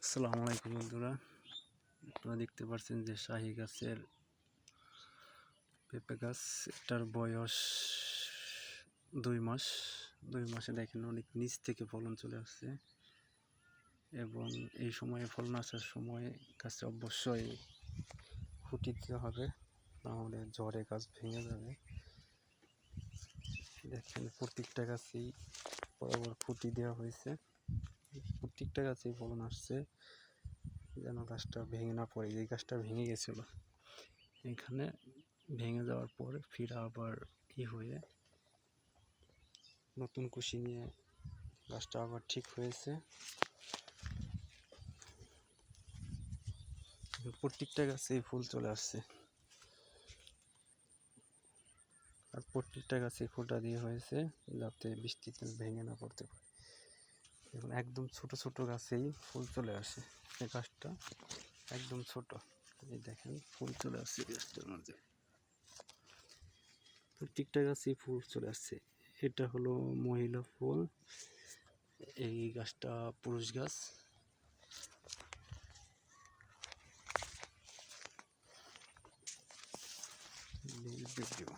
আসসালামু আলাইকুম বন্ধুরা, আপনারা দেখতে পাচ্ছেন যে শাহী গাছের পেঁপে গাছ। এটার বয়স 2 মাস। 2 মাসে দেখেন অনেক নিচ থেকে ফলন চলে আসছে, এবং এই সময়ে ফলন আসার সময় গাছে অবশ্যই খুঁটি দিতে হবে, নাহলে ঝড়ে গাছ ভেঙে যাবে। দেখেন প্রত্যেকটা গাছেই বরাবর খুঁটি দেওয়া হয়েছে, প্রত্যেকটা গাছেই ফলন আসছে, যেন গাছটা ভেঙে না পড়ে। এই গাছটা ভেঙে গেছিল, এখানে ভেঙে যাওয়ার পর ফিরে আবার হয়ে নতুন কুশি নিয়ে গাছটা আবার ঠিক হয়েছে। প্রত্যেকটা গাছে ফুল চলে আসছে, আর প্রত্যেকটা গাছে ফুলটা দিয়ে হয়েছে যাতে বৃষ্টিতে ভেঙে না পড়তে পারে। এখন একদম ছোট ছোট গাছেই ফুল চলে আসে। এই গাছটা একদম ছোট, এই দেখেন ফুল চলে আসছে গাছটার মাঝে, প্রত্যেকটা গাছেই ফুল চলে আসছে। এটা হলো মহিলা ফুল, এই গাছটা পুরুষ গাছ। ভিডিও